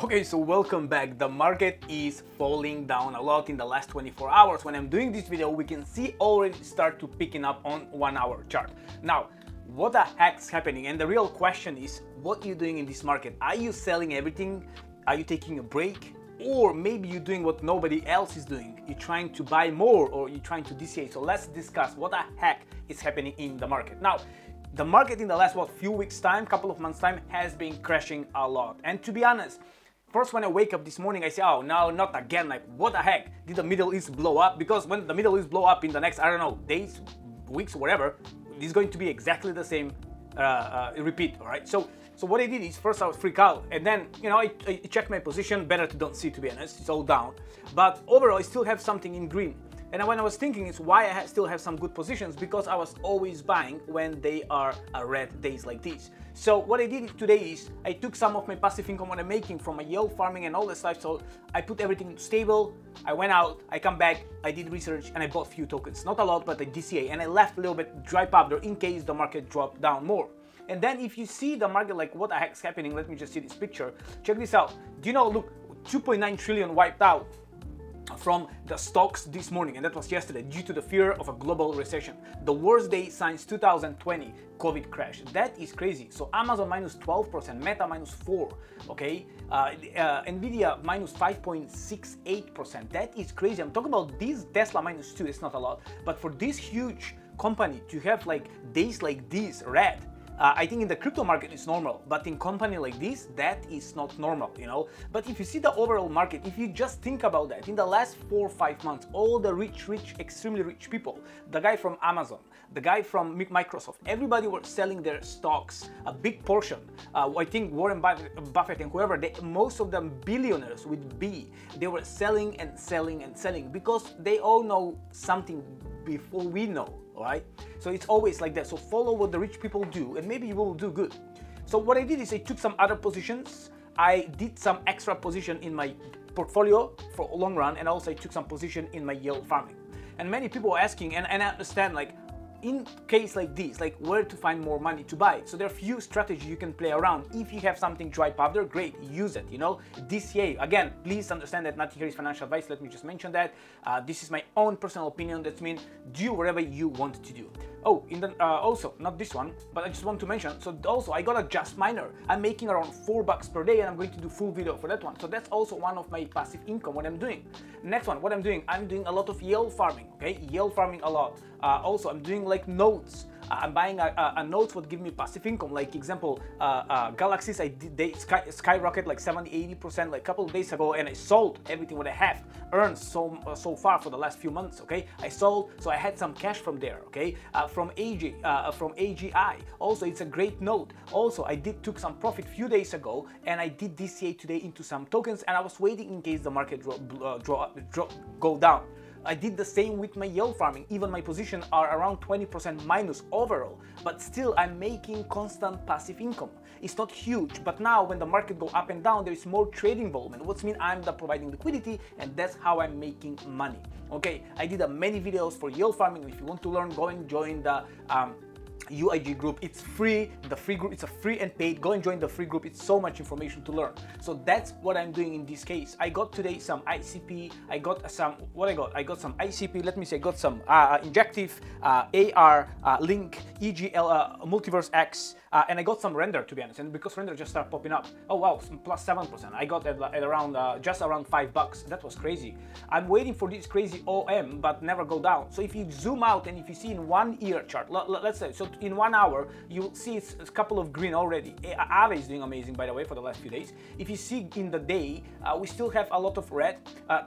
Okay, so welcome back. The market is falling down a lot in the last 24 hours. When I'm doing this video, we can see already start to picking up on 1 hour chart. Now, what the heck's happening? And the real question is, what are you doing in this market? Are you selling everything? Are you taking a break? Or maybe you're doing what nobody else is doing. You're trying to buy more or you're trying to DCA. So let's discuss what the heck is happening in the market. Now, the market in the last, few weeks time, couple of months time, has been crashing a lot. And to be honest, first, when I wake up this morning, I say, oh, no, not again. Like, what the heck? Did the Middle East blow up? Because when the Middle East blow up in the next, I don't know, days, weeks, whatever, it's going to be exactly the same repeat, all right? So what I did is, first I was freak out, and then, you know, I checked my position. Better to don't see, to be honest. It's all down. But overall, I still have something in green. And when I was thinking, it's why I still have some good positions, because I was always buying when they are red days like this. So what I did today is I took some of my passive income what I'm making from my yield farming and all that stuff. So I put everything stable. I went out, I come back, I did research, and I bought a few tokens. Not a lot, but a DCA, and I left a little bit dry powder in case the market dropped down more. And then if you see the market, like what the heck's happening, let me just see this picture. Check this out. Do you know, look, 2.9 trillion wiped out from the stocks this morning, and that was yesterday, due to the fear of a global recession. The worst day since 2020 COVID crash. That is crazy. So Amazon minus 12%, Meta minus 4%, okay? Nvidia minus 5.68%. That is crazy. I'm talking about this Tesla minus 2%. It's not a lot, but for this huge company to have like days like this red, I think in the crypto market it's normal, but in company like this, that is not normal, you know. But if you see the overall market, if you just think about that, in the last 4 or 5 months, all the rich, extremely rich people, the guy from Amazon, the guy from Microsoft, everybody were selling their stocks, a big portion. I think Warren Buffett and whoever, most of them billionaires with B, they were selling and selling and selling because they all know something before we know. All right, so it's always like that. So follow what the rich people do, and maybe you will do good. So what I did is I took some other positions. I did some extra position in my portfolio for a long run, and also I took some position in my yield farming. And many people are asking, and I understand, like, in case like this, like where to find more money to buy. So there are a few strategies you can play around. If you have something dry powder, great, use it, you know. DCA, again, please understand that nothing here is financial advice. Let me just mention that. This is my own personal opinion. That means do whatever you want to do. Oh, also, not this one, but I just want to mention, so also I got a Just Miner. I'm making around $4 per day, and I'm going to do full video for that one. So that's also one of my passive income, what I'm doing. Next one, what I'm doing a lot of yield farming, okay? Yield farming a lot. Also, I'm doing like notes. I'm buying a notes what give me passive income. Like example, Galaxies, they skyrocket like 70-80% like a couple of days ago, and I sold everything what I have earned so far for the last few months. Okay, I sold, so I had some cash from there. Okay, from AGI. Also, it's a great note. Also, I took some profit few days ago, and I did DCA today into some tokens, and I was waiting in case the market go down. I did the same with my yield farming. Even my position are around 20% minus overall, but still I'm making constant passive income. It's not huge, but now when the market go up and down, there is more trading involvement, which means I'm providing liquidity, and that's how I'm making money. Okay, I did many videos for yield farming. If you want to learn, go and join the UIG group. It's free. The free group, it's a free and paid. Go and join the free group. It's so much information to learn. So that's what I'm doing in this case. I got today some ICP. I got some, what I got some ICP. Let me say, I got some Injective, AR, Link, EGL, Multiverse X, and I got some Render, to be honest. And because Render just started popping up, oh wow, plus 7%. I got at around just around $5. That was crazy. I'm waiting for this crazy OM, but never go down. So if you zoom out and if you see in 1 year chart, let's say, so in 1 hour, you will see it's a couple of green already. Aave is doing amazing, by the way, for the last few days. If you see in the day, we still have a lot of red.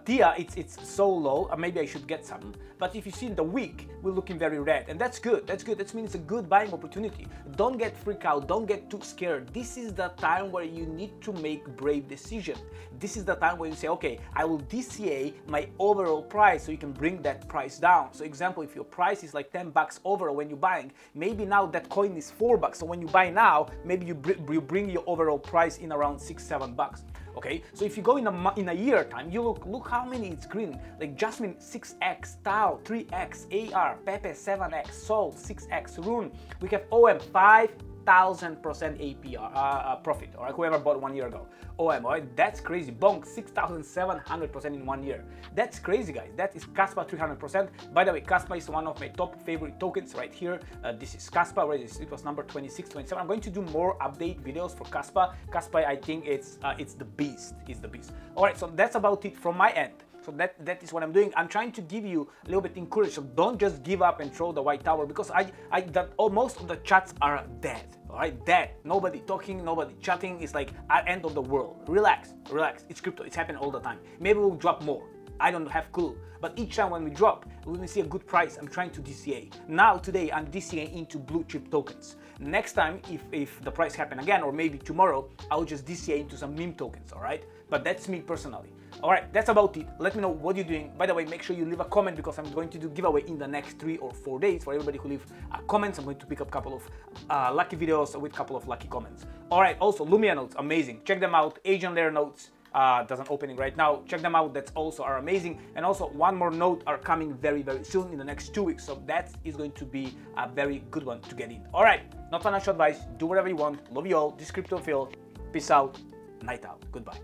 TIA, it's so low. Maybe I should get some. But if you see in the week, we're looking very red, and that's good. That's good. That means it's a good buying opportunity. Don't get freaked out. Don't get too scared. This is the time where you need to make brave decision. This is the time where you say, okay, I will DCA my overall price, so you can bring that price down. So example, if your price is like $10 overall when you're buying, maybe now that coin is $4. So when you buy now, maybe you bring your overall price in around $6-7. Okay, so if you go in a year time, you look how many it's green. Like Jasmine 6x, Tau 3x, AR, Pepe 7x, Sol 6x, Rune. We have OM 5 6,000% APR profit. All right, whoever bought 1 year ago. OM, all right, that's crazy. Bonk, 6,700% in 1 year. That's crazy, guys. That is Kaspa 300%. By the way, Kaspa is one of my top favorite tokens right here. This is Kaspa, right? It was number 26, 27. I'm going to do more update videos for Kaspa. Kaspa, I think it's the beast. It's the beast. All right, so that's about it from my end. So that is what I'm doing. I'm trying to give you a little bit encouragement. So don't just give up and throw the white tower, because most of the chats are dead. All right, dead. Nobody talking, nobody chatting. It's like at end of the world. Relax, relax. It's crypto. It's happening all the time. Maybe we'll drop more. I don't have clue. But each time when we drop, when we see a good price, I'm trying to DCA. Now today I'm DCA into blue chip tokens. Next time, if the price happen again, or maybe tomorrow, I'll just DCA into some meme tokens. All right. But that's me personally. All right, that's about it. Let me know what you're doing. By the way, make sure you leave a comment, because I'm going to do giveaway in the next 3 or 4 days. For everybody who leave comments, I'm going to pick up a couple of lucky videos with a couple of lucky comments. All right, also Lumia notes, amazing. Check them out. Asian layer notes doesn't opening right now. Check them out. That's also are amazing. And also one more note are coming very, very soon in the next 2 weeks. So that is going to be a very good one to get in. All right, not financial advice. Do whatever you want. Love you all. This is Crypto Phil. Peace out. Night out. Goodbye.